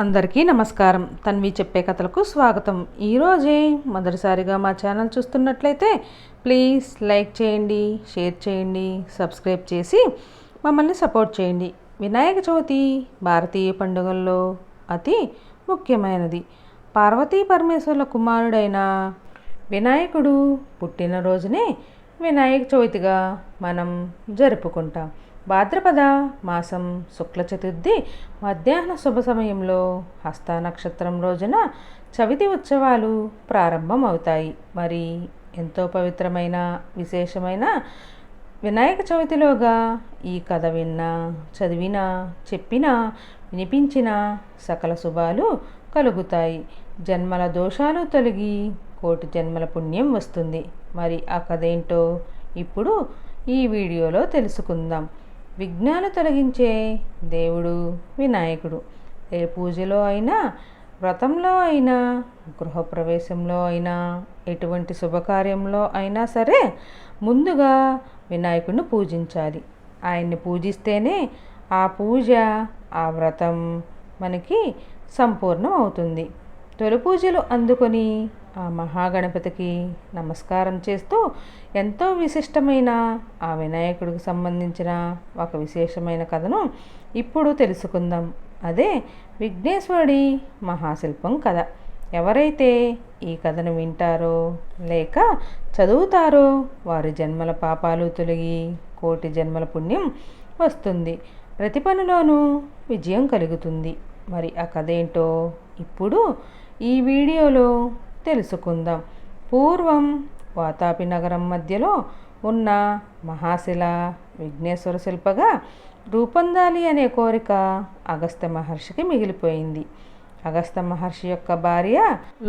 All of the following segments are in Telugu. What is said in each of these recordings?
అందరికీ నమస్కారం. తన్వి చెప్పే కథలకు స్వాగతం. ఈరోజే మొదటిసారిగా మా ఛానల్ చూస్తున్నట్లయితే ప్లీజ్ లైక్ చేయండి, షేర్ చేయండి, సబ్స్క్రైబ్ చేసి మమ్మల్ని సపోర్ట్ చేయండి. వినాయక చవితి భారతీయ పండుగల్లో అతి ముఖ్యమైనది. పార్వతీ పరమేశ్వరుల కుమారుడైన వినాయకుడు పుట్టినరోజునే వినాయక చవితిగా మనం జరుపుకుంటాం. భాద్రపద మాసం శుక్ల చతుర్థి మధ్యాహ్న శుభ సమయంలో హస్త నక్షత్రం రోజున చవితి ఉత్సవాలు ప్రారంభమవుతాయి. మరి ఎంతో పవిత్రమైన విశేషమైన వినాయక చవితిలోగా ఈ కథ విన్నా, చదివినా, చెప్పినా, వినిపించిన సకల శుభాలు కలుగుతాయి. జన్మల దోషాలు తొలగి కోటి జన్మల పుణ్యం వస్తుంది. మరి ఆ కథ ఏంటో ఇప్పుడు ఈ వీడియోలో తెలుసుకుందాం. విఘ్నాలు తొలగించే దేవుడు వినాయకుడు. ఏ పూజలో అయినా, వ్రతంలో అయినా, గృహప్రవేశంలో అయినా, ఎటువంటి శుభకార్యంలో అయినా సరే ముందుగా వినాయకుడిని పూజించాలి. ఆయన్ని పూజిస్తేనే ఆ పూజ, ఆ వ్రతం మనకి సంపూర్ణం అవుతుంది. తొలి పూజలు అందుకొని ఆ మహాగణపతికి నమస్కారం చేస్తూ ఎంతో విశిష్టమైన ఆ వినాయకుడికి సంబంధించిన ఒక విశేషమైన కథను ఇప్పుడు తెలుసుకుందాం. అదే విఘ్నేశ్వరుడి మహాశిల్పం కథ. ఎవరైతే ఈ కథను వింటారో లేక చదువుతారో వారి జన్మల పాపాలు తొలగి కోటి జన్మల పుణ్యం వస్తుంది. ప్రతి పనిలోనూ విజయం కలుగుతుంది. మరి ఆ కథ ఏంటో ఇప్పుడు ఈ వీడియోలో తెలుసుకుందాం. పూర్వం వాతాపి నగరం మధ్యలో ఉన్న మహాశిల విఘ్నేశ్వర శిల్పగా రూపొందాలి అనే కోరిక అగస్త్య మహర్షికి మిగిలిపోయింది. అగస్త్య మహర్షి యొక్క భార్య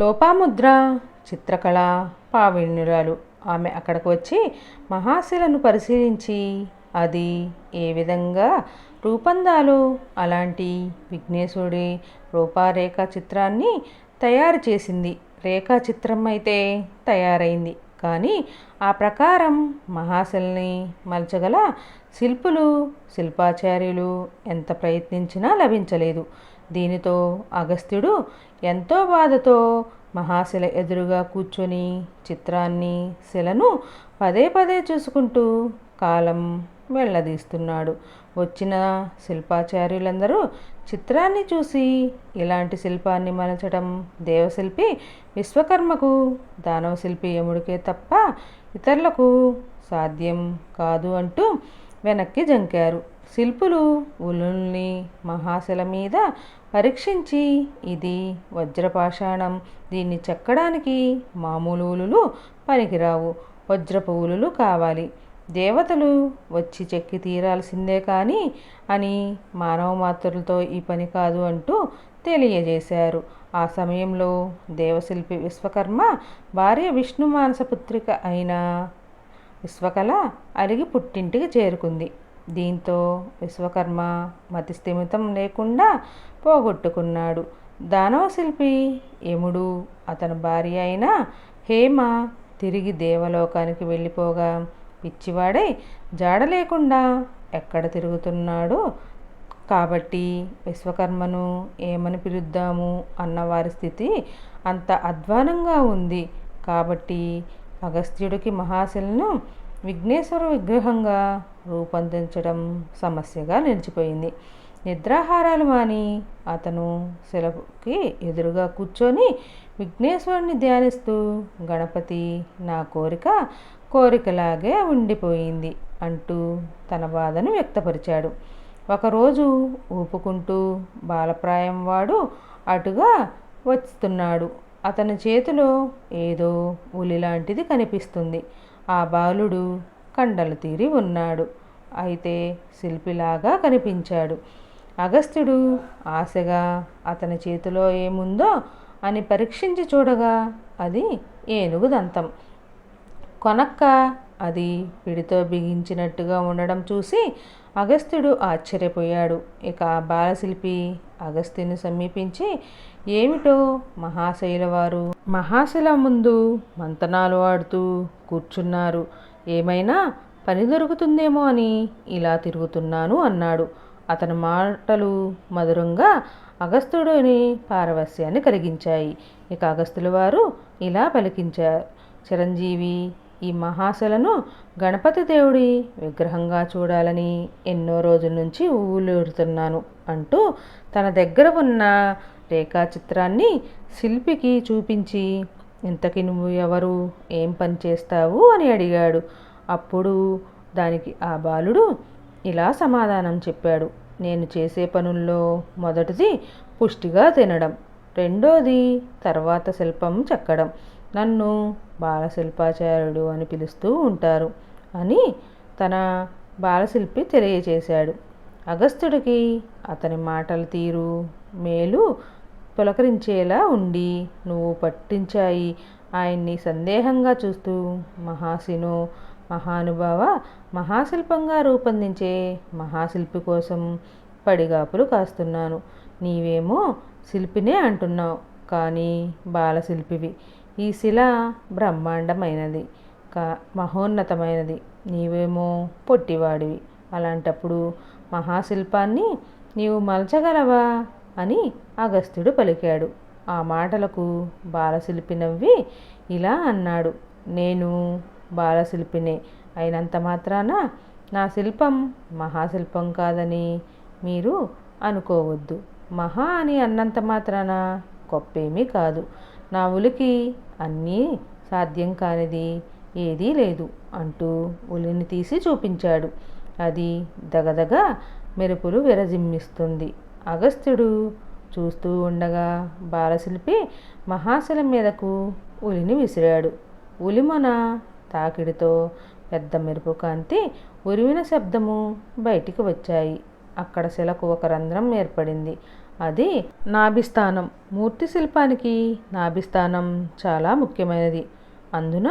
లోపాముద్ర చిత్రకళ ప్రావీణ్యురాలు. ఆమె అక్కడికి వచ్చి మహాశిలను పరిశీలించి అది ఏ విధంగా రూపొందాలో అలాంటి విఘ్నేశ్వరుడి రూపారేఖ చిత్రాన్ని తయారు చేసింది. రేఖాచిత్రం అయితే తయారైంది, కానీ ఆ ప్రకారం మహాశిలని మలచగల శిల్పులు, శిల్పాచార్యులు ఎంత ప్రయత్నించినా లభించలేదు. దీనితో అగస్త్యుడు ఎంతో బాధతో మహాశిల ఎదురుగా కూర్చొని చిత్రాన్ని, శిలను పదే పదే చూసుకుంటూ కాలం వెళ్ళదీస్తున్నాడు. వచ్చిన శిల్పాచార్యులందరూ చిత్రాన్ని చూసి ఇలాంటి శిల్పాన్ని మలచడం దేవశిల్పి విశ్వకర్మకు, దానవశిల్పి యముడికే తప్ప ఇతరులకు సాధ్యం కాదు అంటూ వెనక్కి జంకారు. శిల్పులు ఉలుల్ని మహాశిల మీద పరీక్షించి ఇది వజ్రపాషాణం, దీన్ని చెక్కడానికి మామూలు ఉలులు పనికిరావు, వజ్రపు ఉలులు కావాలి, దేవతలు వచ్చి చెక్కి తీరాల్సిందే కానీ అని మానవ మాతృలతో ఈ పని కాదు అంటూ తెలియజేశారు. ఆ సమయంలో దేవశిల్పి విశ్వకర్మ భార్య విష్ణు మానసపుత్రిక అయిన విశ్వకళ అలిగి పుట్టింటికి చేరుకుంది. దీంతో విశ్వకర్మ మతిస్థిమితం లేకుండా పోగొట్టుకున్నాడు. దానవశిల్పి యముడు అతని భార్య అయిన హేమ తిరిగి దేవలోకానికి వెళ్ళిపోగా పిచ్చివాడై జాడ లేకుండా ఎక్కడ తిరుగుతున్నాడో కాబట్టి విశ్వకర్మను ఏమని పిలుద్దాము అన్న వారి స్థితి అంత అధ్వానంగా ఉంది. కాబట్టి అగస్త్యుడికి మహాశిలను విఘ్నేశ్వర విగ్రహంగా రూపొందించడం సమస్యగా నిలిచిపోయింది. నిద్రాహారాలు మాని అతను శిలకి ఎదురుగా కూర్చొని విఘ్నేశ్వరుని ధ్యానిస్తూ గణపతి, నా కోరిక కోరికలాగే ఉండిపోయింది అంటూ తన బాధను వ్యక్తపరిచాడు. ఒకరోజు ఊపుకుంటూ బాలప్రాయం వాడు అటుగా వస్తున్నాడు. అతని చేతిలో ఏదో ఉలి లాంటిది కనిపిస్తుంది. ఆ బాలుడు కండలు తీరి ఉన్నాడు, అయితే శిల్పిలాగా కనిపించాడు. అగస్త్యుడు ఆశగా అతని చేతిలో ఏముందో అని పరీక్షించి చూడగా అది ఏనుగు దంతం. కొనక్క అది పిడితో బిగించినట్టుగా ఉండడం చూసి అగస్త్యుడు ఆశ్చర్యపోయాడు. ఇక బాలశిల్పి అగస్త్యుని సమీపించి ఏమిటో మహాశైల వారు మహాశిల ముందు మంతనాలు ఆడుతూ కూర్చున్నారు, ఏమైనా పని దొరుకుతుందేమో అని ఇలా తిరుగుతున్నాను అన్నాడు. అతని మాటలు మధురంగా అగస్త్యుడిని పారవస్యాన్ని కలిగించాయి. ఇక అగస్త్యుల వారు ఇలా పలికించారు: చిరంజీవి, ఈ మహాశలను గణపతి దేవుడి విగ్రహంగా చూడాలని ఎన్నో రోజుల నుంచి ఊళ్ళూరుతున్నాను అంటూ తన దగ్గర ఉన్న రేఖాచిత్రాన్ని శిల్పికి చూపించి, ఇంతకి నువ్వు ఎవరు, ఏం పని చేస్తావు అని అడిగాడు. అప్పుడు దానికి ఆ బాలుడు ఇలా సమాధానం చెప్పాడు: నేను చేసే పనుల్లో మొదటిది పుష్టిగా తినడం, రెండోది తర్వాత శిల్పం చెక్కడం, నన్ను బాలశిల్పాచార్యుడు అని పిలుస్తూ ఉంటారు అని తన బాలశిల్పి తెలియచేశాడు. అగస్త్యుడికి అతని మాటల తీరు, మేలు పులకరించేలా ఉండి నువ్వు పట్టించాయి. ఆయన్ని సందేహంగా చూస్తూ, మహాశినో, మహానుభావ, మహాశిల్పంగా రూపొందించే మహాశిల్పి కోసం పడిగాపులు కాస్తున్నాను. నీవేమో శిల్పినే అంటున్నావు, కానీ బాలశిల్పివి. ఈ శిల బ్రహ్మాండమైనది, మహోన్నతమైనది, నీవేమో పొట్టివాడివి. అలాంటప్పుడు మహాశిల్పాన్ని నీవు మలచగలవా అని అగస్త్యుడు పలికాడు. ఆ మాటలకు బాలశిల్పి నవ్వి ఇలా అన్నాడు: నేను బాలశిల్పినే అయినంత మాత్రాన నా శిల్పం మహాశిల్పం కాదని మీరు అనుకోవద్దు. మహా అని అన్నంత మాత్రాన గొప్పేమీ కాదు. నా ఉలికి అన్నీ సాధ్యం కానిది ఏదీ లేదు అంటూ ఉలిని తీసి చూపించాడు. అది దగదగ మెరుపులు విరజిమ్మిస్తుంది. అగస్త్యుడు చూస్తూ ఉండగా బాలశిల్పి మహాశిల మీదకు ఉలిని విసిరాడు. ఉలిమొన తాకిడితో పెద్ద మెరుపు కాంతి, ఉరిమిన శబ్దము బయటికి వచ్చాయి. అక్కడ శిలకు ఒక రంధ్రం ఏర్పడింది. అది నాభిస్థానం. మూర్తి శిల్పానికి నాభిస్థానం చాలా ముఖ్యమైనది. అందున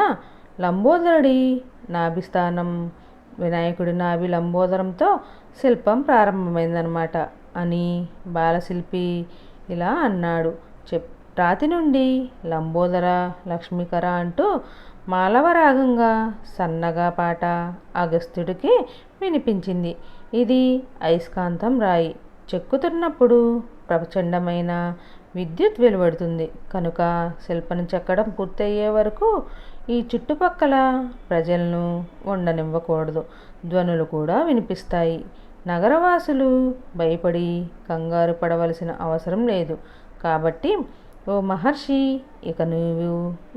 లంబోదరుడి నాభిస్థానం, వినాయకుడి నాభి లంబోదరంతో శిల్పం ప్రారంభమైందనమాట అని బాలశిల్పి ఇలా అన్నాడు. రాతి నుండి లంబోదర లక్ష్మీకర అంటూ మాలవరాగంగా సన్నగా పాట అగస్త్యుడికి వినిపించింది. ఇది అయస్కాంతం రాయి. చెక్కుతున్నప్పుడు ప్రచండమైన విద్యుత్ వెలువడుతుంది కనుక శిల్పను చెక్కడం పూర్తయ్యే వరకు ఈ చుట్టుపక్కల ప్రజలను ఉండనివ్వకూడదు. ధ్వనులు కూడా వినిపిస్తాయి. నగరవాసులు భయపడి కంగారు పడవలసిన అవసరం లేదు. కాబట్టి ఓ మహర్షి, ఇక నువ్వు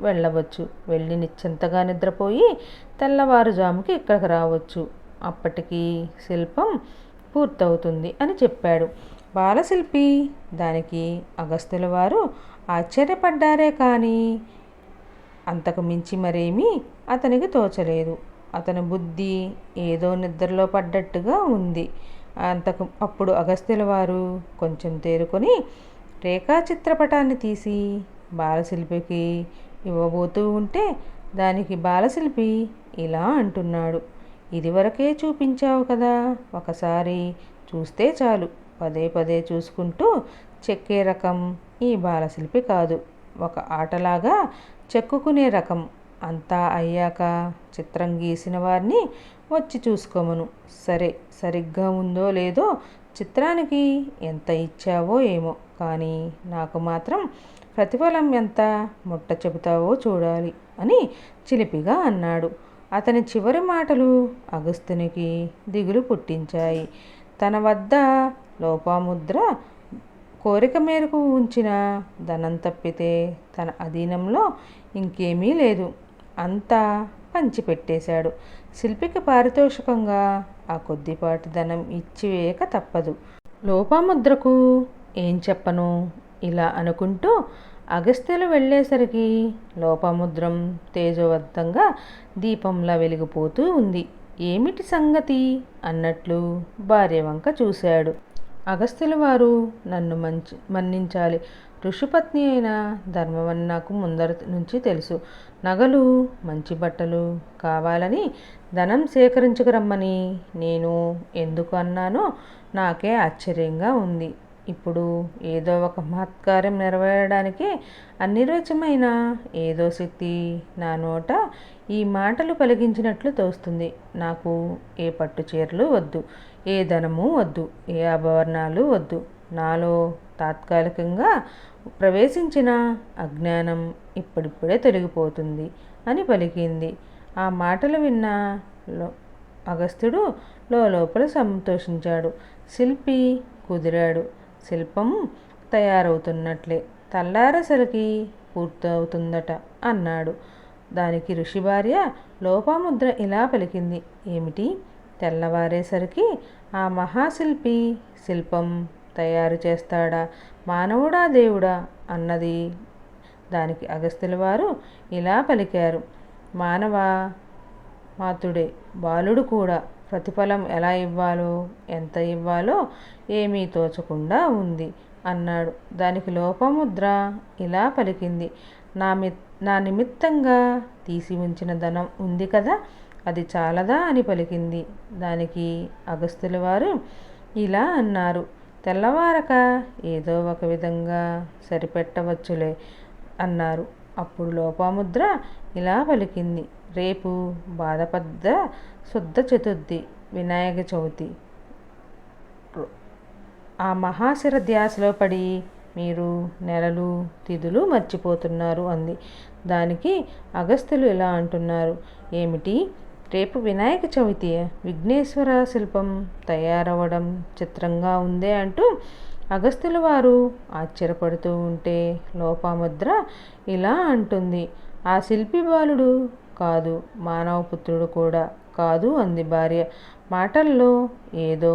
వెళ్ళవచ్చు. వెళ్ళి నిశ్చింతగా నిద్రపోయి తెల్లవారుజాముకి ఇక్కడికి రావచ్చు. అప్పటికి శిల్పం పూర్తవుతుంది అని చెప్పాడు. బాలశిల్పి దానికి అగస్త్యుల వారు ఆశ్చర్యపడ్డారే కానీ అంతకు మించి మరేమీ అతనికి తోచలేదు. అతని బుద్ధి ఏదో నిద్రలో పడ్డట్టుగా ఉంది. అప్పుడు అగస్త్యుల వారు కొంచెం తేరుకొని రేఖాచిత్రపటాన్ని తీసి బాలశిల్పికి ఇవ్వబోతూ ఉంటే దానికి బాలశిల్పి ఇలా అంటున్నాడు: ఇదివరకే చూపించావు కదా, ఒకసారి చూస్తే చాలు. పదే పదే చూసుకుంటూ చెక్కే రకం ఈ బాలశిల్పి కాదు. ఒక ఆటలాగా చెక్కుకునే రకం. అంతా అయ్యాక చిత్రం గీసిన వారిని వచ్చి చూసుకోమను. సరిగ్గా ఉందో లేదో, చిత్రానికి ఎంత ఇచ్చావో ఏమో, కానీ నాకు మాత్రం ప్రతిఫలం ఎంత ముట్ట చెబుతావో చూడాలి అని చిలిపిగా అన్నాడు. అతని చివరి మాటలు అగస్త్యునికి దిగులు పుట్టించాయి. తన వద్ద లోపాముద్ర కోరిక మేరకు ఉంచిన ధనం తప్పితే తన అధీనంలో ఇంకేమీ లేదు. అంతా పంచిపెట్టేశాడు. శిల్పికి పారితోషికంగా ఆ కొద్దిపాటి ధనం ఇచ్చివేయక తప్పదు. లోపాముద్రకు ఏం చెప్పను ఇలా అనుకుంటూ అగస్త్యులు వెళ్ళేసరికి లోపాముద్రం తేజోవంతంగా దీపంలా వెలిగిపోతూ ఉంది. ఏమిటి సంగతి అన్నట్లు భార్య వంక చూశాడు. అగస్త్యుల వారు నన్ను మన్నించాలి. ఋషిపత్ని అయిన ధర్మవని నాకు ముందర నుంచి తెలుసు. నగలు, మంచి బట్టలు కావాలని ధనం సేకరించుకురమ్మని నేను ఎందుకు అన్నానో నాకే ఆశ్చర్యంగా ఉంది. ఇప్పుడు ఏదో ఒక మహత్కార్యం నెరవేరడానికి అనిర్వచమైన ఏదో శక్తి నా నోట ఈ మాటలు పలికించినట్లు తోస్తుంది. నాకు ఏ పట్టు చీరలు వద్దు, ఏ ధనము వద్దు, ఏ ఆభరణాలు వద్దు. నాలో తాత్కాలికంగా ప్రవేశించిన అజ్ఞానం ఇప్పుడిప్పుడే తొలగిపోతుంది అని పలికింది. ఆ మాటలు విన్న అగస్త్యుడు లోపల సంతోషించాడు. శిల్పి కుదిరాడు. శిల్పం తయారవుతున్నట్లే, తెల్లారేసరికి పూర్తవుతుందట అన్నాడు. దానికి ఋషి భార్య లోపాముద్ర ఇలా పలికింది. ఏమిటి, తెల్లవారేసరికి ఆ మహాశిల్పి శిల్పం తయారు చేస్తాడా? మానవుడా దేవుడా అన్నది. దానికి అగస్త్యుల వారు ఇలా పలికారు. మానవ మాతుడే, బాలుడు కూడా. ప్రతిఫలం ఎలా ఇవ్వాలో, ఎంత ఇవ్వాలో ఏమీ తోచకుండా ఉంది అన్నాడు. దానికి లోపముద్ర ఇలా పలికింది. నా నిమిత్తంగా తీసి ఉంచిన ధనం ఉంది కదా, అది చాలదా అని పలికింది. దానికి అగస్త్యుల వారు ఇలా అన్నారు. తెల్లవారక ఏదో ఒక విధంగా సరిపెట్టవచ్చులే అన్నారు. అప్పుడు లోపాముద్ర ఇలా పలికింది. రేపు భాద్రపద శుద్ధ చతుర్థి, వినాయక చవితి. ఆ మహాశిర ధ్యాసలో పడి మీరు నెలలు తిథులు మర్చిపోతున్నారు అంది. దానికి అగస్త్యులు ఇలా అంటున్నారు. ఏమిటి, రేపు వినాయక చవితి, విఘ్నేశ్వర శిల్పం తయారవడం చిత్రంగా ఉందే అంటూ అగస్త్యుల వారు ఆశ్చర్యపడుతూ ఉంటే లోపాముద్ర ఇలా అంటుంది. ఆ శిల్పి బాలుడు కాదు, మానవపుత్రుడు కూడా కాదు అంది భార్య. మాటల్లో ఏదో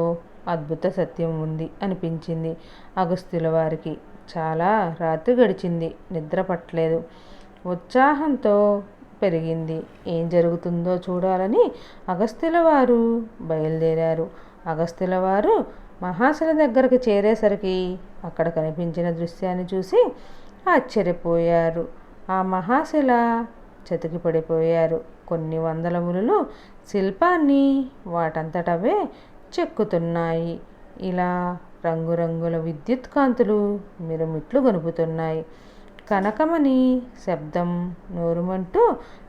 అద్భుత సత్యం ఉంది అనిపించింది అగస్త్యుల వారికి. చాలా రాత్రి గడిచింది. నిద్ర పట్టలేదు. ఉత్సాహంతో పెరిగింది. ఏం జరుగుతుందో చూడాలని అగస్త్యుల వారు బయలుదేరారు. అగస్త్యుల వారు మహాశిల దగ్గరకు చేరేసరికి అక్కడ కనిపించిన దృశ్యాన్ని చూసి ఆశ్చర్యపోయారు. ఆ మహాశిల చతికి పడిపోయారు. కొన్ని వందల ములులు శిల్పాన్ని వాటంతటవే చెక్కుతున్నాయి. ఇలా రంగురంగుల విద్యుత్ కాంతులు మిరుమిట్లు గొనుపుతున్నాయి. కనకమని శబ్దం, నోరుమంటూ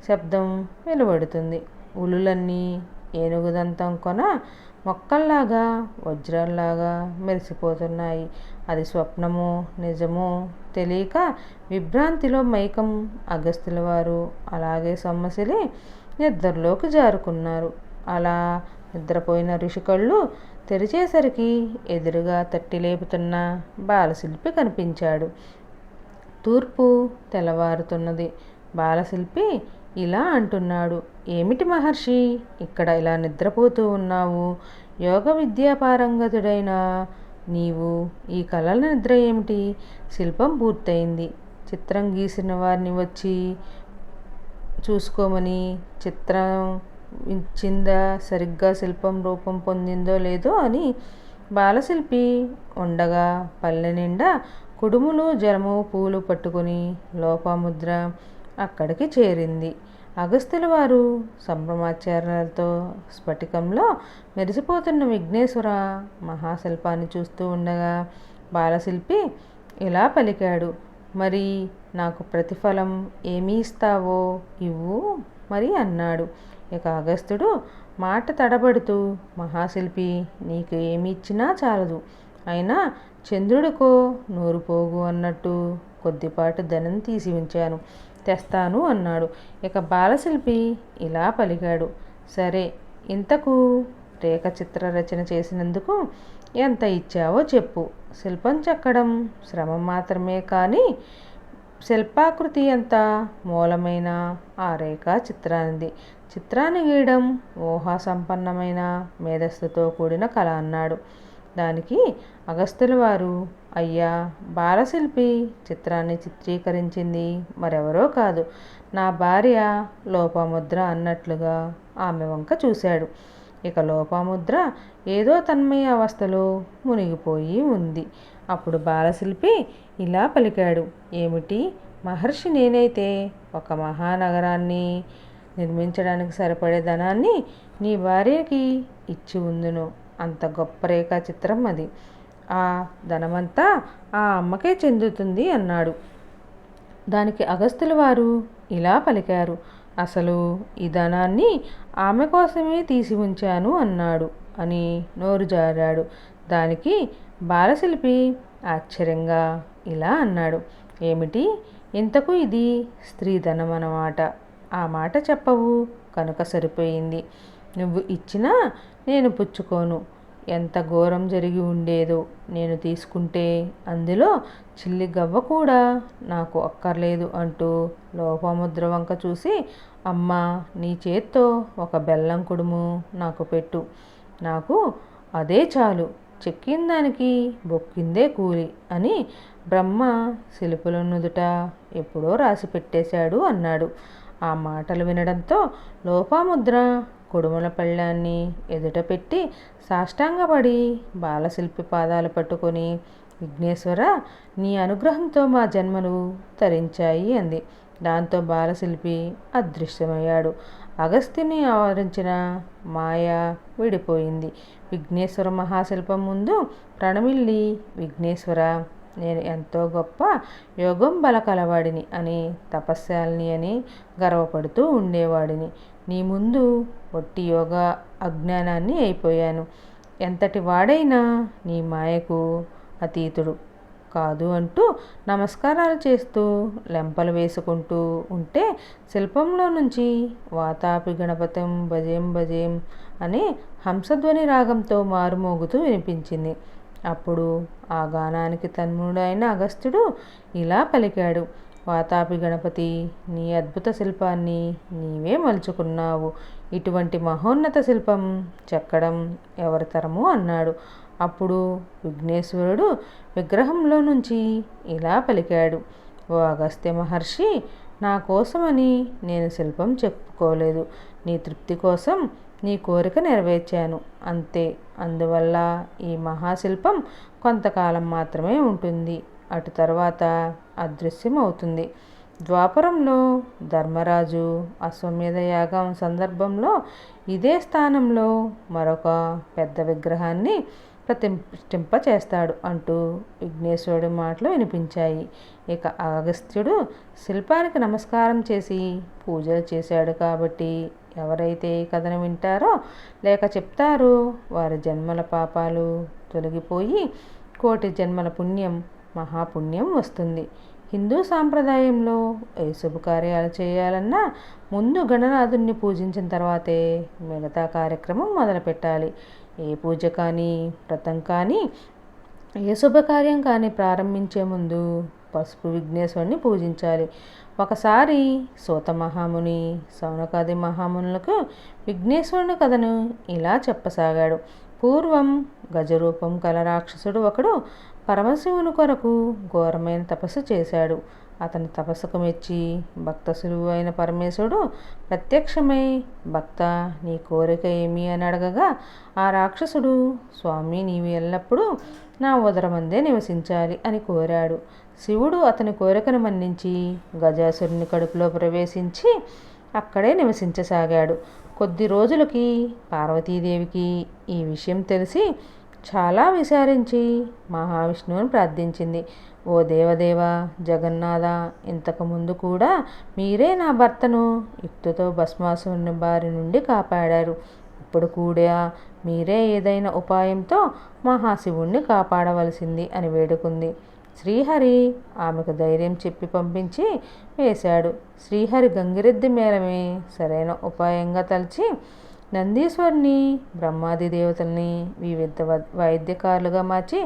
శబ్దం వెలువడుతుంది. ఉలులన్నీ ఏనుగుదంతం కొన మొక్కల్లాగా, వజ్రాల్లాగా మెరిసిపోతున్నాయి. అది స్వప్నమో నిజమో తెలియక విభ్రాంతిలో మైకం అగస్త్యుల వారు అలాగే సొమ్మసిలి నిద్రలోకి జారుకున్నారు. అలా నిద్రపోయిన ఋషి కళ్ళు తెరిచేసరికి ఎదురుగా తట్టి లేపుతున్న బాలశిల్పి కనిపించాడు. తూర్పు తెల్లవారుతున్నది. బాలశిల్పి ఇలా అంటున్నాడు. ఏమిటి మహర్షి, ఇక్కడ ఇలా నిద్రపోతూ ఉన్నావు? యోగ విద్యాపారంగతుడైన నీవు ఈ కలల నిద్ర ఏమిటి? శిల్పం పూర్తయింది. చిత్రం గీసిన వారిని వచ్చి చూసుకోమని చిత్రం ఇచ్చిందా, సరిగ్గా శిల్పం రూపం పొందిందో లేదో అని బాలశిల్పి ఉండగా పల్లె నిండా కుడుములు, జలము, పూలు పట్టుకుని లోపాముద్ర అక్కడికి చేరింది. అగస్త్యుల వారు సంభ్రమాచార్యాలతో స్ఫటికంలో మెరిసిపోతున్న విఘ్నేశ్వర మహాశిల్పాన్ని చూస్తూ ఉండగా బాలశిల్పి ఇలా పలికాడు. మరి నాకు ప్రతిఫలం ఏమి ఇస్తావో ఇవ్వు మరి అన్నాడు. ఇక అగస్త్యుడు మాట తడబడుతూ, మహాశిల్పి నీకు ఏమి ఇచ్చినా చాలదు, అయినా చంద్రుడికో నూరు పోగు అన్నట్టు కొద్దిపాటు ధనం తీసి ఉంచాను, తెస్తాను అన్నాడు. ఇక బాలశిల్పి ఇలా పలికాడు. సరే, ఇంతకు రేఖ చిత్ర రచన చేసినందుకు ఎంత ఇచ్చావో చెప్పు. శిల్పం చెక్కడం శ్రమ మాత్రమే, కానీ శిల్పాకృతి ఎంత మూలమైన ఆ రేఖ చిత్రానిది. చిత్రాన్ని గీయడం ఊహా సంపన్నమైన మేధస్సుతో కూడిన కళ అన్నాడు. దానికి అగస్త్యుల వారు, అయ్యా, బాలశిల్పి చిత్రాన్ని చిత్రీకరించింది మరెవరో కాదు, నా భార్య లోపాముద్ర అన్నట్లుగా ఆమె వంక చూశాడు. ఇక లోపాముద్ర ఏదో తన్మయ అవస్థలో మునిగిపోయి ఉంది. అప్పుడు బాలశిల్పి ఇలా పలికాడు. ఏమిటి మహర్షి, నేనైతే ఒక మహానగరాన్ని నిర్మించడానికి సరిపడే ధనాన్ని నీ భార్యకి ఇచ్చి ఉందును. అంత గొప్ప రేఖా చిత్రం అది. ఆ ధనమంతా ఆ అమ్మకే చెందుతుంది అన్నాడు. దానికి అగస్త్యుల వారు ఇలా పలికారు. అసలు ఈ ధనాన్ని ఆమె కోసమే తీసి ఉంచాను అన్నాడు అని నోరు జారాడు. దానికి బాలశిల్పి ఆశ్చర్యంగా ఇలా అన్నాడు. ఏమిటి, ఇంతకు ఇది స్త్రీధనం అన్నమాట. ఆ మాట చెప్పవు కనుక సరిపోయింది. నువ్వు ఇచ్చినా నేను పుచ్చుకోను. ఎంత ఘోరం జరిగి ఉండేదో నేను తీసుకుంటే అందులో చిల్లి గవ్వ కూడా నాకు అక్కర్లేదు అంటూ లోపముద్ర వంక చూసి, అమ్మా, నీ చేత్తో ఒక బెల్లం కుడుము నాకు పెట్టు. నాకు అదే చాలు. చెక్కిన దానికి బొక్కిందే కూలి అని బ్రహ్మ శిల్పుల నుదుట ఎప్పుడో రాసి పెట్టేశాడు అన్నాడు. ఆ మాటలు వినడంతో లోపాముద్ర కుడుముల పళ్ళాన్ని ఎదుట పెట్టి సాష్టాంగపడి బాలశిల్పి పాదాలు పట్టుకొని, విఘ్నేశ్వర, నీ అనుగ్రహంతో మా జన్మలు తరించాయి అంది. దాంతో బాలశిల్పి అదృశ్యమయ్యాడు. అగస్త్యుని ఆవరించిన మాయ విడిపోయింది. విఘ్నేశ్వర మహాశిల్పం ముందు ప్రణమిల్లి, విఘ్నేశ్వర, నేను ఎంతో గొప్ప యోగం బల కలవాడిని అని, తపస్శాలిని అని గర్వపడుతూ ఉండేవాడిని. నీ ముందు ఒట్టి యోగ అజ్ఞానాన్ని అయిపోయాను. ఎంతటి వాడైనా నీ మాయకు అతీతుడు కాదు అంటూ నమస్కారాలు చేస్తూ లెంపలు వేసుకుంటూ ఉంటే శిల్పంలో నుంచి వాతాపి గణపతం భజేం భజేం అనే హంసధ్వని రాగంతో మారుమోగుతూ వినిపించింది. అప్పుడు ఆ గానానికి తన్మయుడైన అగస్త్యుడు ఇలా పలికాడు. వాతాపి గణపతి, నీ అద్భుత శిల్పాన్ని నీవే మలుచుకున్నావు. ఇటువంటి మహోన్నత శిల్పం చెక్కడం ఎవరి తరము అన్నాడు. అప్పుడు విఘ్నేశ్వరుడు విగ్రహంలో నుంచి ఇలా పలికాడు. ఓ అగస్త్య మహర్షి, నా కోసమని నేను శిల్పం చెప్పుకోలేదు. నీ తృప్తి కోసం నీ కోరిక నెరవేర్చాను అంతే. అందువల్ల ఈ మహాశిల్పం కొంతకాలం మాత్రమే ఉంటుంది. అటు తర్వాత అదృశ్యం అవుతుంది. ద్వాపరంలో ధర్మరాజు అశ్వమేధ యాగం సందర్భంలో ఇదే స్థానంలో మరొక పెద్ద విగ్రహాన్ని ప్రతిష్ఠింప చేస్తాడు అంటూ విఘ్నేశ్వరుడి మాటలు వినిపించాయి. ఇక అగస్త్యుడు శిల్పానికి నమస్కారం చేసి పూజలు చేశాడు కాబట్టి ఎవరైతే ఈ కథను వింటారో లేక చెప్తారో వారి జన్మల పాపాలు తొలగిపోయి కోటి జన్మల పుణ్యం, మహాపుణ్యం వస్తుంది. హిందూ సాంప్రదాయంలో ఏ శుభకార్యాలు చేయాలన్నా ముందు గణనాథుణ్ణి పూజించిన తర్వాతే మిగతా కార్యక్రమం మొదలుపెట్టాలి. ఏ పూజ కానీ, వ్రతం కానీ, ఏ శుభకార్యం కానీ ప్రారంభించే ముందు పసుపు విఘ్నేశ్వరుని పూజించాలి. ఒకసారి సూత మహాముని సౌనకాది మహామునులకు విఘ్నేశ్వరుని కథను ఇలా చెప్పసాగాడు. పూర్వం గజరూపం కల రాక్షసుడు ఒకడు పరమశివుని కొరకు ఘోరమైన తపస్సు చేశాడు. అతని తపస్సుకు మెచ్చి భక్త సులువు అయిన పరమేశ్వరుడు ప్రత్యక్షమై, భక్త, నీ కోరిక ఏమి అని అడగగా ఆ రాక్షసుడు, స్వామి, నీవు ఎల్లప్పుడూ నా ఉదరమందే నివసించాలి అని కోరాడు. శివుడు అతని కోరికను మన్నించి గజాసురుని కడుపులో ప్రవేశించి అక్కడే నివసించసాగాడు. కొద్ది రోజులకి పార్వతీదేవికి ఈ విషయం తెలిసి చాలా విచారించి మహావిష్ణువుని ప్రార్థించింది. ఓ దేవదేవ, జగన్నాథ, ఇంతకుముందు కూడా మీరే నా భర్తను యుక్తితో భస్మాసురుని బారి నుండి కాపాడారు. ఇప్పుడు కూడా మీరే ఏదైనా ఉపాయంతో మహాశివుణ్ణి కాపాడవలసింది అని వేడుకుంది. శ్రీహరి ఆమెకు ధైర్యం చెప్పి పంపించి వేశాడు. శ్రీహరి గంగిరెద్ది మేళమే సరైన ఉపాయంగా తలచి నందీశ్వరుని, బ్రహ్మాది దేవతల్ని వివిధ వాయిద్యకారులుగా మార్చి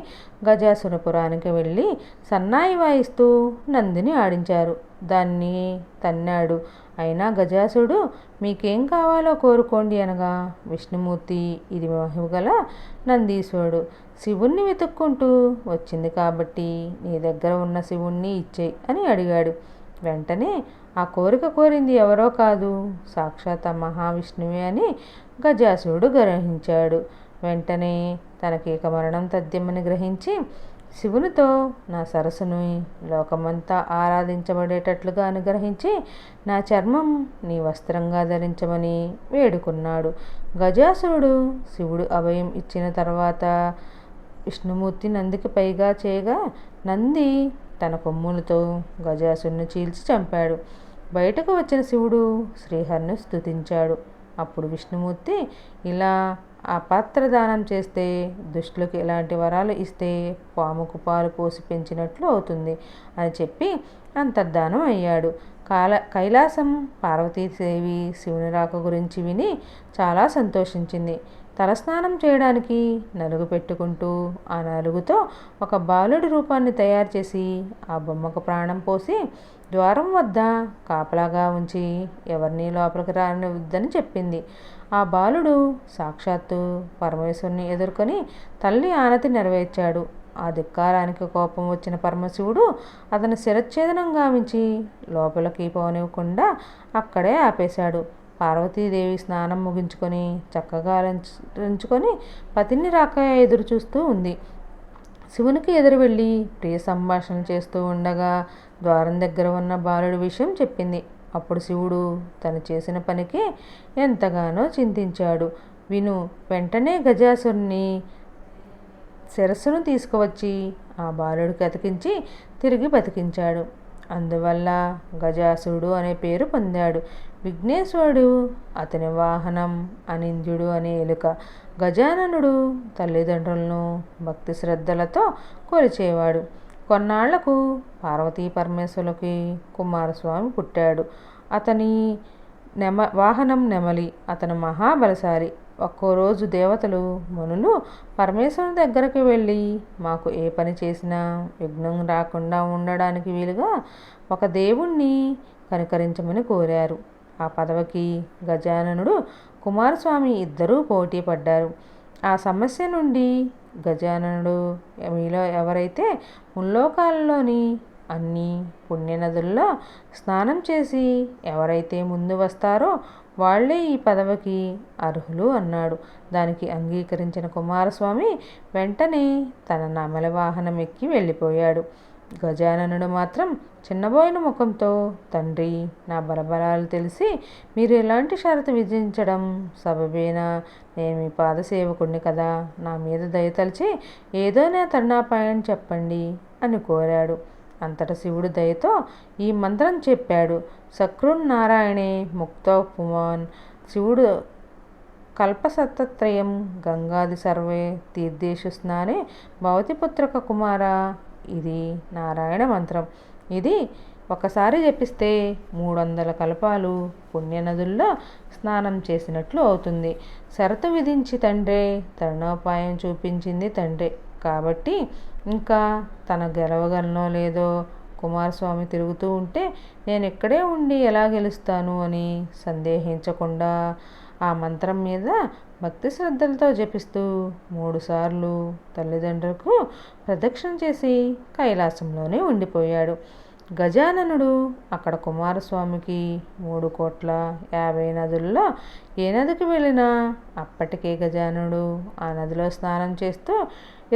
గజాసురపురానికి వెళ్ళి సన్నాయి వాయిస్తూ నందిని ఆడించారు. దాన్ని తన్నాడు. అయినా గజాసుడు, మీకేం కావాలో కోరుకోండి అనగా విష్ణుమూర్తి, ఇది మహిమగల నందీశ్వరుడు, శివుణ్ణి వెతుక్కుంటూ వచ్చింది కాబట్టి నీ దగ్గర ఉన్న శివుణ్ణి ఇచ్చేయి అని అడిగాడు. వెంటనే ఆ కోరిక కోరింది ఎవరో కాదు, సాక్షాత్ మహావిష్ణువే అని గజాసురుడు గ్రహించాడు. వెంటనే తనకి ఇక మరణం తథ్యమని గ్రహించి శివునితో నా సరస్సును లోకమంతా ఆరాధించబడేటట్లుగా అనుగ్రహించి నా చర్మం నీ వస్త్రంగా ధరించమని వేడుకున్నాడు. గజాసురుడు శివుడు అభయం ఇచ్చిన తర్వాత విష్ణుమూర్తి నందికి పైగా చేయగా నంది తన కొమ్ములతో గజాసురుని చీల్చి చంపాడు. బయటకు వచ్చిన శివుడు శ్రీహరిని స్తుతించాడు. అప్పుడు విష్ణుమూర్తి ఇలా అపాత్రదానం చేస్తే, దుష్టులకు ఇలాంటి వరాలు ఇస్తే పాముకు పాలు పోసి పెంచినట్లు అవుతుంది అని చెప్పి అంతర్ధానం అయ్యాడు. కైలాసం పార్వతీదేవి శివుని రాక గురించి విని చాలా సంతోషించింది. తలస్నానం చేయడానికి నలుగు పెట్టుకుంటూ ఆ నలుగుతో ఒక బాలుడి రూపాన్ని తయారు చేసి ఆ బొమ్మకు ప్రాణం పోసి ద్వారం వద్ద కాపలాగా ఉంచి ఎవరినీ లోపలికి రానివద్దని చెప్పింది. ఆ బాలుడు సాక్షాత్తు పరమేశ్వరుని ఎదుర్కొని తల్లి ఆనతి నెరవేర్చాడు. ఆ ధిక్కారానికి కోపం వచ్చిన పరమశివుడు అతను శిరచ్ఛేదనం గావించి లోపలికి పోనివ్వకుండా అక్కడే ఆపేశాడు. పార్వతీదేవి స్నానం ముగించుకొని చక్కగా అలంకరించుకొని పతిని రాక ఎదురు చూస్తూ ఉంది. శివునికి ఎదురు వెళ్ళి ప్రియ సంభాషణ చేస్తూ ఉండగా ద్వారం దగ్గర ఉన్న బాలుడి విషయం చెప్పింది. అప్పుడు శివుడు తను చేసిన పనికి ఎంతగానో చింతించాడు. విను, వెంటనే గజాసురుని శిరస్సును తీసుకువచ్చి ఆ బాలుడికి అతికించి తిరిగి బతికించాడు. అందువల్ల గజాసురుడు అనే పేరు పొందాడు. విఘ్నేశ్వరుడు అతని వాహనం, అనింద్యుడు అనే ఎలుక. గజాననుడు తల్లిదండ్రులను భక్తి శ్రద్ధలతో కొలిచేవాడు. కొన్నాళ్లకు పార్వతీ పరమేశ్వరులకి కుమారస్వామి పుట్టాడు. అతని వాహనం నెమలి. అతను మహాబలశాలి. ఒక్కో రోజు దేవతలు, మునులు పరమేశ్వరుని దగ్గరికి వెళ్ళి మాకు ఏ పని చేసినా విఘ్నం రాకుండా ఉండడానికి వీలుగా ఒక దేవుణ్ణి కనికరించమని కోరారు. ఆ పదవికి గజాననుడు, కుమారస్వామి ఇద్దరూ పోటీ పడ్డారు. ఆ సమస్య నుండి గజాననుడు, మీలో ఎవరైతే ముల్లోకాలలోని అన్ని పుణ్యనదుల్లో స్నానం చేసి ఎవరైతే ముందు వస్తారో వాళ్లే ఈ పదవికి అర్హులు అన్నాడు. దానికి అంగీకరించిన కుమారస్వామి వెంటనే తన నెమలి వాహనం ఎక్కి వెళ్ళిపోయాడు. గజాననుడు మాత్రం చిన్నబోయిన ముఖంతో, తండ్రి, నా బలబలాలు తెలిసి మీరు ఎలాంటి షరతు విధించడం సబబేనా? నేను మీ పాదసేవకుడిని కదా, నా మీద దయతలిచి ఏదో నా తరుణోపాయం చెప్పండి అని కోరాడు. అంతట శివుడు దయతో ఈ మంత్రం చెప్పాడు. సకృన్నారాయణే ముక్తో పుమాన్. శివుడు కల్పసత్తత్రయం గంగాది సర్వే తీర్థేషు స్నానే భవతిపుత్రక కుమార. ఇది నారాయణ మంత్రం. ఇది ఒకసారి జపిస్తే 300 కల్పాలు పుణ్యనదుల్లో స్నానం చేసినట్లు అవుతుంది. షరతు విధించి తండ్రే, తరుణోపాయం చూపించింది తండ్రే. కాబట్టి ఇంకా తన గెలవగలనో లేదో, కుమారస్వామి తిరుగుతూ ఉంటే నేను ఇక్కడే ఉండి ఎలా గెలుస్తాను అని సందేహించకుండా ఆ మంత్రం మీద భక్తి శ్రద్ధలతో జపిస్తూ 3 సార్లు తల్లిదండ్రులకు ప్రదక్షిణ చేసి కైలాసంలోనే ఉండిపోయాడు. గజాననుడు అక్కడ కుమారస్వామికి 3,50,00,000 నదుల్లో ఏ నదికి వెళ్ళినా అప్పటికే గజాననుడు ఆ నదిలో స్నానం చేస్తూ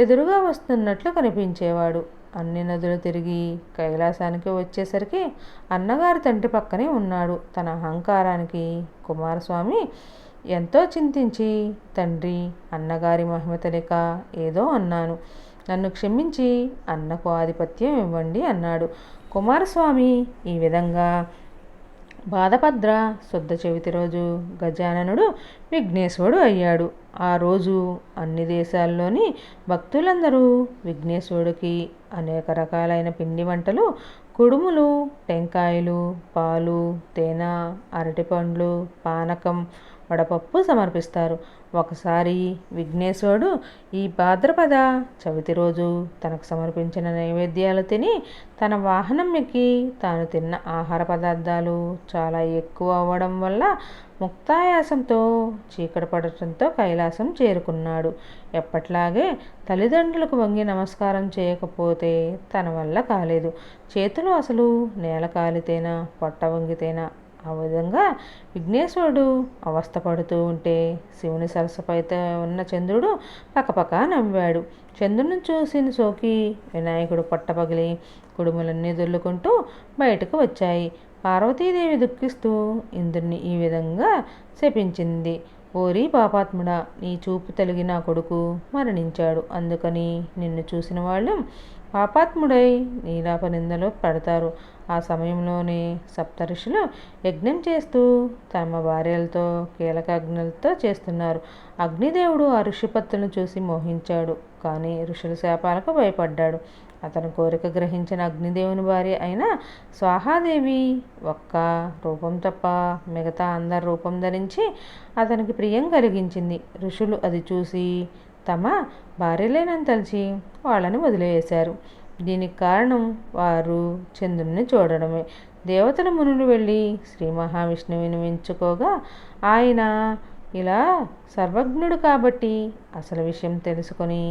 ఎదురుగా వస్తున్నట్లు కనిపించేవాడు. అన్ని నదులు తిరిగి కైలాసానికి వచ్చేసరికి అన్నగారి తండ్రి పక్కనే ఉన్నాడు. తన అహంకారానికి కుమారస్వామి ఎంతో చింతించి, తండ్రి, అన్నగారి మహిమ తెలియక ఏదో అన్నాను, నన్ను క్షమించి అన్నకు ఆధిపత్యం ఇవ్వండి అన్నాడు. కుమారస్వామి ఈ విధంగా భాద్రపద శుద్ధ చవితి రోజు గజాననుడు విఘ్నేశ్వరుడు అయ్యాడు. ఆ రోజు అన్ని దేశాల్లోని భక్తులందరూ విఘ్నేశ్వరుడికి అనేక రకాలైన పిండి వంటలు, కుడుములు, టెంకాయలు, పాలు, తేనె, అరటిపండ్లు, పానకం, వడపప్పు సమర్పిస్తారు. ఒకసారి విఘ్నేశ్వరుడు ఈ భాద్రపద చవితి రోజు తనకు సమర్పించిన నైవేద్యాలు తిని తన వాహనం ఎక్కి తాను తిన్న ఆహార పదార్థాలు చాలా ఎక్కువ అవ్వడం వల్ల ముక్తాయాసంతో చీకటి పడటంతో కైలాసం చేరుకున్నాడు. ఎప్పట్లాగే తల్లిదండ్రులకు వంగి నమస్కారం చేయకపోతే తన వల్ల కాలేదు. చేతులు అసలు నేల కాలితేనా, పొట్ట వంగితేనా, ఆ విధంగా విఘ్నేశ్వరుడు అవస్థపడుతూ ఉంటే శివుని సరస్సుపైతే ఉన్న చంద్రుడు పకపక నవ్వాడు. చంద్రుని చూసిన సోకి వినాయకుడు పొట్ట పగిలి కుడుములన్నీ దొల్లుకుంటూ బయటకు వచ్చాయి. పార్వతీదేవి దుఃఖిస్తూ ఇంద్రుని ఈ విధంగా శపించింది. ఓరి పాపాత్ముడా, నీ చూపు తలిగి నా కొడుకు మరణించాడు. అందుకని నిన్ను చూసిన వాళ్ళు పాపాత్ముడై నీలాపనిందలో పడతారు. ఆ సమయంలోనే సప్తఋషులు యజ్ఞం చేస్తూ తమ భార్యలతో కీలక అగ్నులతో చేస్తున్నారు. అగ్నిదేవుడు ఆ ఋషిపత్తులను చూసి మోహించాడు, కానీ ఋషుల శాపాలకు భయపడ్డాడు. అతని కోరిక గ్రహించిన అగ్నిదేవుని భార్య అయిన స్వాహాదేవి ఒక్క రూపం తప్ప మిగతా అందరి రూపం ధరించి అతనికి ప్రియం కలిగించింది. ఋషులు అది చూసి తమ భార్యలేనని తలిచి వాళ్ళని వదిలేశారు. దీనికి కారణం వారు చంద్రుణ్ణి చూడడమే. దేవతల మునులు వెళ్ళి శ్రీ మహావిష్ణువుని మెచ్చుకోగా ఆయన ఇలా సర్వజ్ఞుడు కాబట్టి అసలు విషయం తెలుసుకొని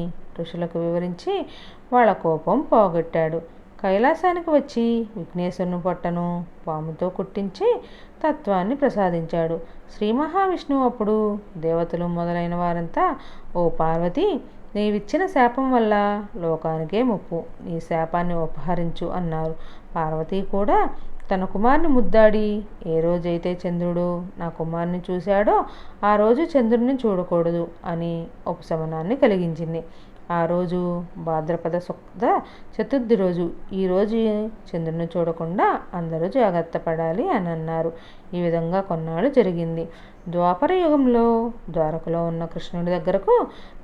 ఋషులకు వివరించి వాళ్ళ కోపం పోగొట్టాడు. కైలాసానికి వచ్చి విఘ్నేశ్వరుని పొట్టను పాముతో కుట్టించి తత్వాన్ని ప్రసాదించాడు. శ్రీ మహావిష్ణువు అప్పుడు దేవతలు మొదలైన వారంతా, ఓ పార్వతి, నీవిచ్చిన శాపం వల్ల లోకానికే ముప్పు, నీ శాపాన్ని ఉపహరించు అన్నారు. పార్వతి కూడా తన కుమారుని ముద్దాడి, ఏ రోజైతే చంద్రుడు నా కుమారుని చూశాడో ఆ రోజు చంద్రుడిని చూడకూడదు అని ఉపశమనాన్ని కలిగించింది. ఆ రోజు భాద్రపద శుక్ల చతుర్థి రోజు. ఈరోజు చంద్రుని చూడకుండా అందరూ జాగ్రత్త పడాలి అని అన్నారు. ఈ విధంగా కొన్నాళ్ళు జరిగింది. ద్వాపర యుగంలో ద్వారకలో ఉన్న కృష్ణుడి దగ్గరకు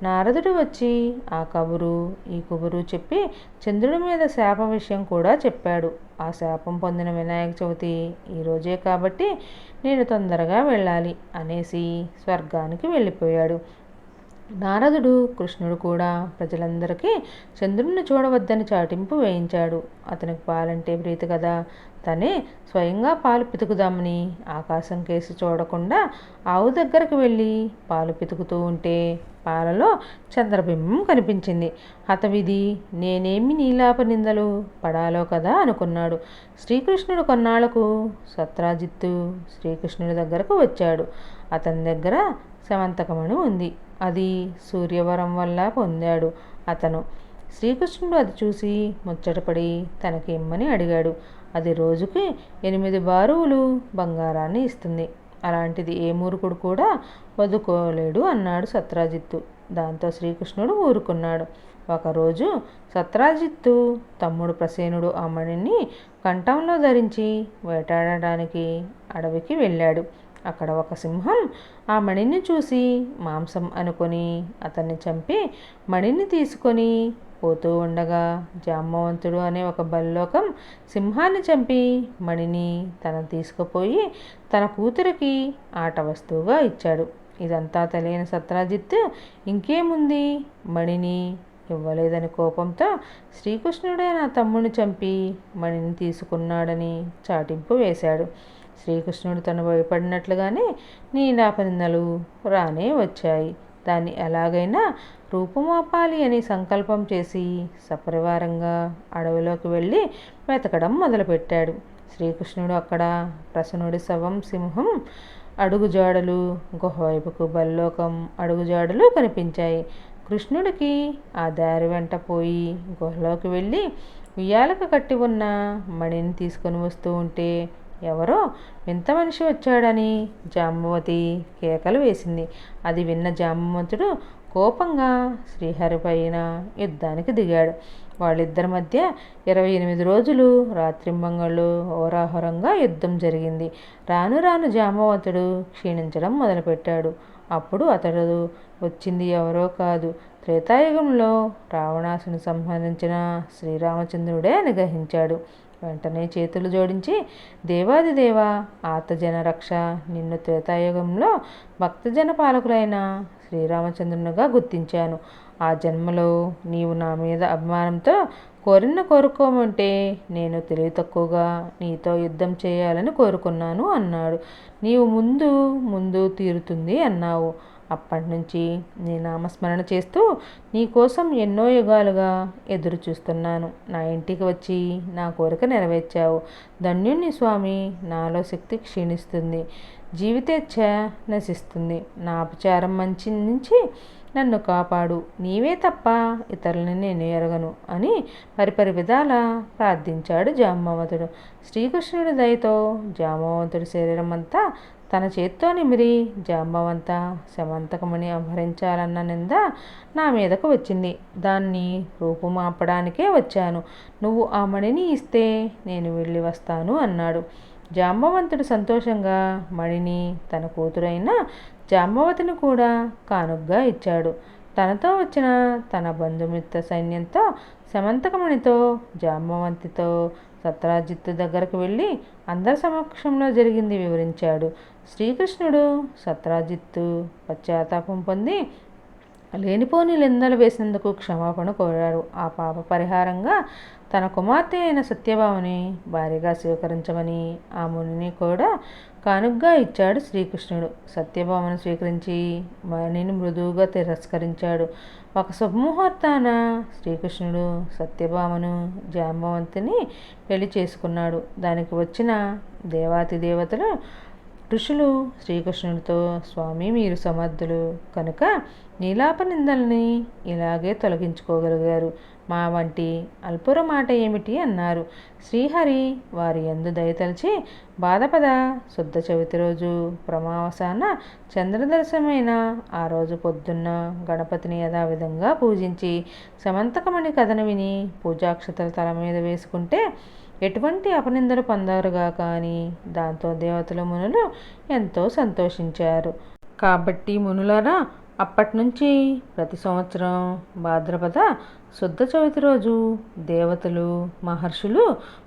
నారదుడు వచ్చి ఆ కబురు ఈ కబురు చెప్పి చంద్రుడి మీద శాపం విషయం కూడా చెప్పాడు. ఆ శాపం పొందిన వినాయక చవితి ఈరోజే కాబట్టి నేను తొందరగా వెళ్ళాలి అనేసి స్వర్గానికి వెళ్ళిపోయాడు. నారదుడు కృష్ణుడు కూడా ప్రజలందరికీ చంద్రుణ్ణి చూడవద్దని చాటింపు వేయించాడు. అతనికి పాలంటే ప్రీతి కదా, తనే స్వయంగా పాలు పితుకుదామని ఆకాశం కేసి చూడకుండా ఆవు దగ్గరకు వెళ్ళి పాలు పితుకుతూ ఉంటే పాలలో చంద్రబింబం కనిపించింది. హతవిధి, నేనేమి నీలాప నిందలు పడాలో కదా అనుకున్నాడు. శ్రీకృష్ణుడు కొన్నాళ్లకు సత్రాజిత్తు శ్రీకృష్ణుడి దగ్గరకు వచ్చాడు. అతని దగ్గర శమంతకమణి ఉంది. అది సూర్యవరం వల్ల పొందాడు అతను. శ్రీకృష్ణుడు అది చూసి ముచ్చటపడి తనకి ఇమ్మని అడిగాడు. అది రోజుకి 8 బారువులు బంగారాన్ని ఇస్తుంది. అలాంటిది ఏ మూర్ఖుడు కూడా వదుకోలేడు అన్నాడు సత్రాజిత్తు. దాంతో శ్రీకృష్ణుడు ఊరుకున్నాడు. ఒకరోజు సత్రాజిత్తు తమ్ముడు ప్రసేనుడు ఆ మణిని కంఠంలో ధరించి వేటాడడానికి అడవికి వెళ్ళాడు. అక్కడ ఒక సింహం ఆ మణిని చూసి మాంసం అనుకొని అతన్ని చంపి మణిని తీసుకొని పోతూ ఉండగా జాంబవంతుడు అనే ఒక బల్లోకం సింహాన్ని చంపి మణిని తన తీసుకుపోయి తన కూతురికి ఆట వస్తువుగా ఇచ్చాడు. ఇదంతా తెలియని సత్రాజిత్ ఇంకేముంది, మణిని ఇవ్వలేదని కోపంతో శ్రీకృష్ణుడే నా తమ్ముడిని చంపి మణిని తీసుకున్నాడని చాటింపు వేశాడు. శ్రీకృష్ణుడు తను భయపడినట్లుగానే నీలాపనిందలు రానే వచ్చాయి. దాన్ని ఎలాగైనా రూపుమాపాలి అని సంకల్పం చేసి సపరివారంగా అడవిలోకి వెళ్ళి వెతకడం మొదలుపెట్టాడు. శ్రీకృష్ణుడు అక్కడ ప్రసన్నుడి శవం, సింహం అడుగుజాడలు, గుహవైపుకు బల్లోకం అడుగుజాడలు కనిపించాయి. కృష్ణుడికి ఆ దారి వెంట పోయి గుహలోకి వెళ్ళి ఉయ్యాలకు కట్టి ఉన్న మణిని తీసుకొని వస్తూ ఉంటే ఎవరో వింత మనిషి వచ్చాడని జాంబవతి కేకలు వేసింది. అది విన్న జాంబవంతుడు కోపంగా శ్రీహరి పైన యుద్ధానికి దిగాడు. వాళ్ళిద్దరి మధ్య 28 రోజులు రాత్రింబగళ్ళు హోరాహోరంగా యుద్ధం జరిగింది. రాను రాను జాంబవంతుడు క్షీణించడం మొదలుపెట్టాడు. అప్పుడు అతడు వచ్చింది ఎవరో కాదు, త్రేతాయుగంలో రావణాసుని సంహరించిన శ్రీరామచంద్రుడే అని గ్రహించాడు. వెంటనే చేతులు జోడించి, దేవాదిదేవ, ఆర్తజన రక్ష, నిన్ను త్రేతాయుగంలో భక్తజన పాలకులైన శ్రీరామచంద్రునిగా గుర్తించాను. ఆ జన్మలో నీవు నా మీద అభిమానంతో కోరుకోమంటే నేను తెలివి తక్కువగా నీతో యుద్ధం చేయాలని కోరుకున్నాను అన్నాడు. నీవు ముందు ముందు తీరుతుంది అన్నావు. అప్పటి నుంచి నీ నామస్మరణ చేస్తూ నీ కోసం ఎన్నో యుగాలుగా ఎదురు చూస్తున్నాను. నా ఇంటికి వచ్చి నా కోరిక నెరవేర్చావు. ధన్యుణ్ణి స్వామి. నాలో శక్తి క్షీణిస్తుంది, జీవితేచ్ఛ నశిస్తుంది. నా అపచారం మంచి నుంచి నన్ను కాపాడు, నీవే తప్ప ఇతరులని నేను ఎరగను అని పరిపరి విధాల ప్రార్థించాడు జాంబవంతుడు. శ్రీకృష్ణుడి దయతో జాంబవంతుడి శరీరం అంతా తన చేత్తో నిమిరి జాంబవంత శమంతకమణి అపహరించాలన్న నింద నా మీదకు వచ్చింది. దాన్ని రూపుమాపడానికే వచ్చాను. నువ్వు ఆ మణిని ఇస్తే నేను వెళ్ళి వస్తాను అన్నాడు. జాంబవంతుడు సంతోషంగా మణిని తన కూతురైన జాంబవతిని కూడా కానుగ్గా ఇచ్చాడు. తనతో వచ్చిన తన బంధుమిత్ర సైన్యంతో శమంతకమణితో జాంబవంతితో సత్రాజిత్తు దగ్గరకు వెళ్ళి అందరి సమక్షంలో జరిగింది వివరించాడు. శ్రీకృష్ణుడు సత్రాజిత్తు పశ్చాత్తాపం పొంది లేనిపోని నిందలు వేసినందుకు క్షమాపణ కోరాడు. ఆ పాప పరిహారంగా తన కుమార్తె అయిన సత్యభామని భార్యగా స్వీకరించమని ఆ మునిని కూడా కానుగ్గా ఇచ్చాడు శ్రీకృష్ణుడు. సత్యభామను స్వీకరించి మణిని మృదువుగా తిరస్కరించాడు. ఒక శుభముహూర్తాన శ్రీకృష్ణుడు సత్యభామను జాంబవంతిని పెళ్లి చేసుకున్నాడు. దానికి వచ్చిన దేవాతి దేవతలు ఋషులు శ్రీకృష్ణుడితో, స్వామి మీరు సమర్థులు కనుక నీలాప నిందల్ని ఇలాగే తొలగించుకోగలిగారు. మా వంటి అల్పుర మాట ఏమిటి అన్నారు. శ్రీహరి వారి యందు దయతలిచి బాధపద శుద్ధ చవితి రోజు ప్రమావసాన చంద్రదర్శనమైన ఆ రోజు పొద్దున్న గణపతిని యథావిధంగా పూజించి సమంతకమణి కథను విని పూజాక్షతలు తల మీద వేసుకుంటే ఎటువంటి అపనిందలు పొందారుగాక అని దాంతో దేవతలు మునులు ఎంతో సంతోషించారు. కాబట్టి మునులారా, అప్పటినుంచి ప్రతి సంవత్సరం భాద్రపద శుద్ధ చవితి రోజు దేవతలు, మహర్షులు,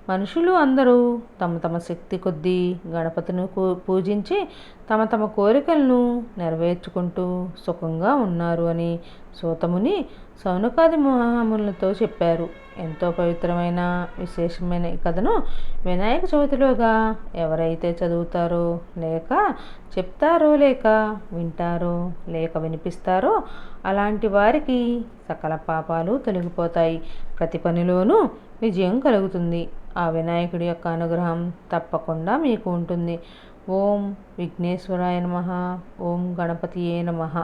మనుషులు అందరూ తమ తమ శక్తి కొద్దీ గణపతిని పూజించి తమ తమ కోరికలను నెరవేర్చుకుంటూ సుఖంగా ఉన్నారు అని సూతముని సౌనకాది మహామునులతో చెప్పారు. ఎంతో పవిత్రమైన విశేషమైన ఈ కథను వినాయక చవితిలోగా ఎవరైతే చదువుతారో లేక చెప్తారో లేక వింటారో లేక వినిపిస్తారో అలాంటి వారికి సకల పాపాలు తొలగిపోతాయి. ప్రతి పనిలోనూ విజయం కలుగుతుంది. ఆ వినాయకుడి యొక్క అనుగ్రహం తప్పకుండా మీకు ఉంటుంది. ఓం విఘ్నేశ్వరాయ నమః. ఓం గణపతియే నమః.